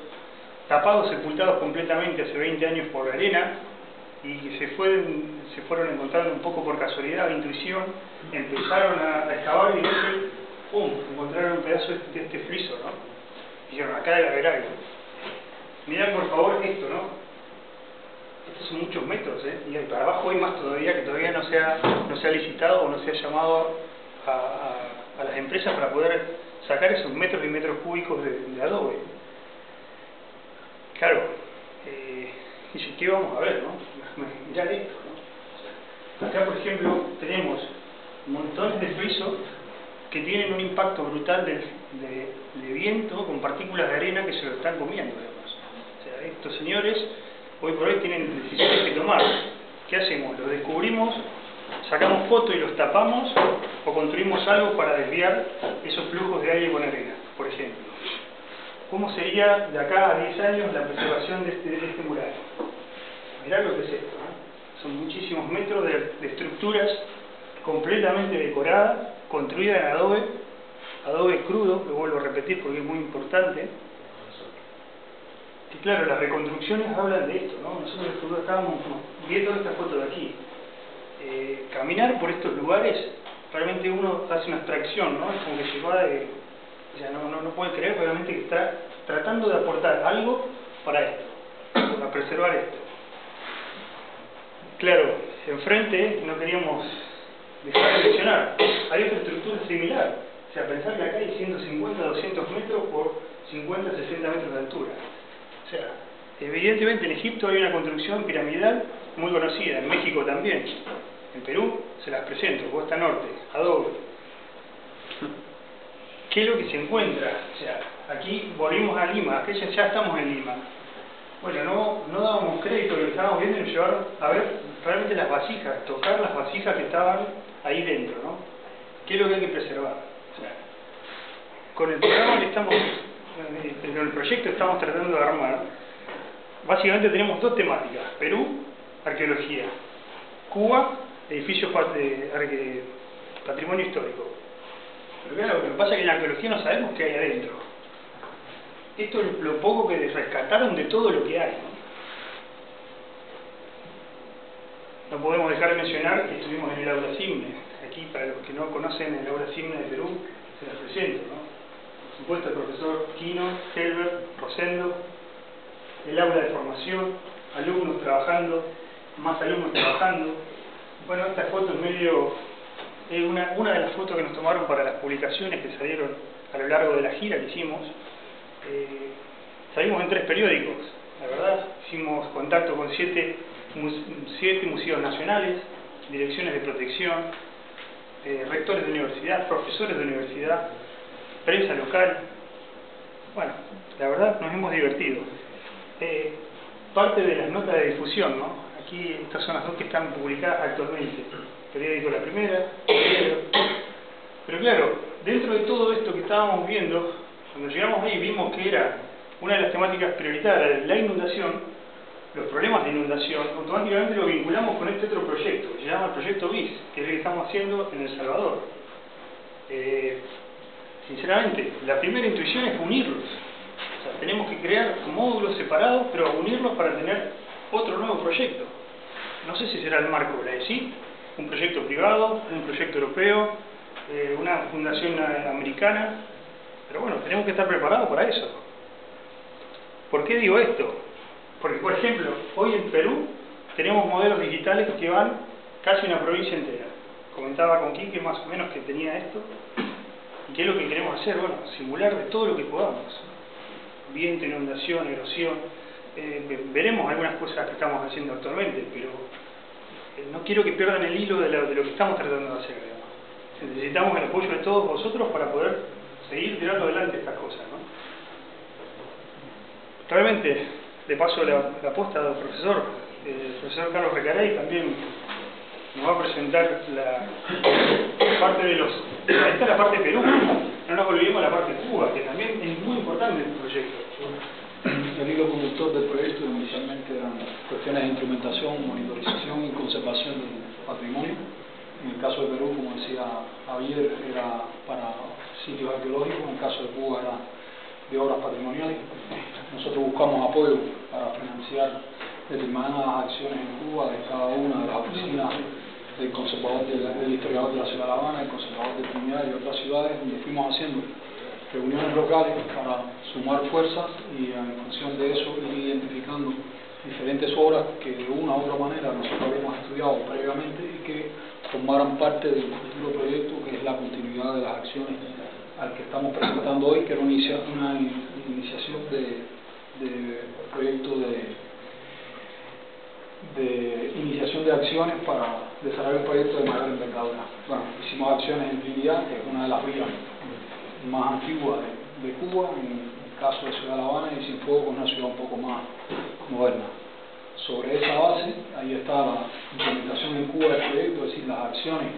tapados, sepultados completamente hace 20 años por la arena, y se fueron encontrando un poco por casualidad, intuición, empezaron a excavar y luego, ¡pum!, encontraron un pedazo de este friso, ¿no? Dijeron, acá debe haber algo. Mirá por favor esto, ¿no? Estos son muchos metros, ¿eh? Y para abajo hay más todavía, que todavía no se ha licitado o no se ha llamado a las empresas para poder sacar esos metros y metros cúbicos de adobe. Claro, dice, ¿qué vamos a ver, no? Mirá esto, ¿no? Acá, por ejemplo, tenemos montones de frisos que tienen un impacto brutal de viento con partículas de arena que se lo están comiendo, además. O sea, estos señores hoy por hoy tienen decisiones que tomar. ¿Qué hacemos? Los descubrimos, sacamos fotos y los tapamos, o construimos algo para desviar esos flujos de aire con arena, por ejemplo. ¿Cómo sería de acá a 10 años la preservación de este mural? Mirá lo que es esto, ¿no? Son muchísimos metros de estructuras completamente decoradas, construidas en adobe crudo, lo vuelvo a repetir porque es muy importante. Y claro, las reconstrucciones hablan de esto, ¿no? Nosotros estábamos viendo esta foto de aquí. Caminar por estos lugares, realmente uno hace una abstracción, ¿no? Es como que se va de... O sea, no puede creer realmente que está tratando de aportar algo para esto, para preservar esto. Claro, enfrente no queríamos dejar de mencionar, hay otra estructura similar. O sea, pensar que acá hay 150, 200 metros por 50, 60 metros de altura. O sea, evidentemente en Egipto hay una construcción piramidal muy conocida, en México también. En Perú, se las presento, Costa Norte, adobe. ¿Qué es lo que se encuentra? O sea, aquí volvimos a Lima, acá ya estamos en Lima. Bueno, no dábamos crédito a lo que estábamos viendo y nos llevaron a ver realmente las vasijas, tocar las vasijas que estaban ahí dentro, ¿no? ¿Qué es lo que hay que preservar? O sea, con el programa que estamos, en el proyecto que estamos tratando de armar, básicamente tenemos dos temáticas: Perú, arqueología; Cuba, edificios patrimonio histórico. Pero claro, lo que pasa es que en la arqueología no sabemos qué hay adentro. Esto es lo poco que rescataron de todo lo que hay, ¿no? No podemos dejar de mencionar que estuvimos en el Aula Simne. Aquí, para los que no conocen el Aula Simne de Perú, se las presento, ¿no? Por supuesto, el profesor Quino, Helbert, Rosendo, el aula de formación, alumnos trabajando, más alumnos trabajando. Bueno, esta foto es medio... una de las fotos que nos tomaron para las publicaciones que salieron a lo largo de la gira que hicimos. Salimos en 3 periódicos, la verdad. Hicimos contacto con 7 museos nacionales, direcciones de protección, rectores de universidad, profesores de universidad, prensa local. Bueno, la verdad nos hemos divertido. Parte de las notas de difusión, ¿no? Aquí estas son las 2 que están publicadas actualmente. Periódico La Primera, pero claro, dentro de todo esto que estábamos viendo, cuando llegamos ahí vimos que era una de las temáticas prioritarias, la inundación, los problemas de inundación. Automáticamente lo vinculamos con este otro proyecto, que se llama el Proyecto BIS, que es el que estamos haciendo en El Salvador. Sinceramente, la primera intuición es unirlos. O sea, tenemos que crear módulos separados, pero unirlos para tener otro nuevo proyecto. No sé si será el marco de la ESI, un proyecto privado, un proyecto europeo, una fundación americana, pero bueno, tenemos que estar preparados para eso. ¿Por qué digo esto? Porque, por ejemplo, hoy en Perú tenemos modelos digitales que van casi una provincia entera. Comentaba con Quique más o menos que tenía esto. ¿Y qué es lo que queremos hacer? Bueno, simular de todo lo que podamos. Viento, inundación, erosión. Veremos algunas cosas que estamos haciendo actualmente, pero no quiero que pierdan el hilo de lo que estamos tratando de hacer, digamos. Necesitamos el apoyo de todos vosotros para poder seguir tirando adelante estas cosas, ¿no? Realmente, de paso la posta del profesor, el profesor Carlos Recaray también nos va a presentar la parte de los... Esta es la parte de Perú, no nos olvidemos la parte de Cuba, que también es muy importante. participar en el proyecto? El hilo conductor del proyecto inicialmente eran cuestiones de instrumentación, monitorización y conservación del patrimonio. En el caso de Perú, como decía Javier, era para sitios arqueológicos, en el caso de Cuba era de obras patrimoniales. Nosotros buscamos apoyo para financiar determinadas acciones en Cuba de cada una de las oficinas del conservador, del historiador de la ciudad de La Habana, el conservador de Trinidad y otras ciudades, donde fuimos haciendo reuniones locales para sumar fuerzas y en función de eso ir identificando diferentes obras que de una u otra manera nosotros habíamos estudiado previamente y que formaran parte del futuro proyecto, que es la continuidad de las acciones al que estamos presentando hoy, que era una iniciación de proyecto de iniciación de acciones para desarrollar un proyecto de mayor envergadura. Bueno, hicimos acciones en Trinidad, que es una de las vías más antiguas de Cuba, en el caso de Ciudad de La Habana, y Cienfuegos, que es una ciudad un poco más moderna. Sobre esa base, ahí está la implementación en Cuba del proyecto, es decir, las acciones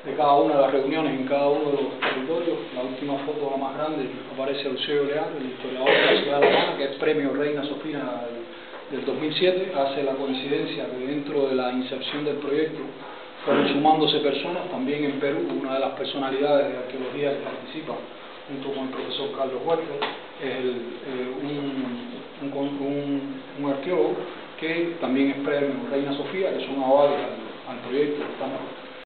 de cada una de las reuniones en cada uno de los territorios. La última foto, la más grande, aparece Eusebio Leal, el historiador de la Ciudad de La Habana, que es premio Reina Sofía del 2007, hace la coincidencia que dentro de la inserción del proyecto fueron sumándose personas. También en Perú, una de las personalidades de arqueología que participa junto con el profesor Carlos Huerta es un arqueólogo que también es premio Reina Sofía, que son avales al proyecto. Estamos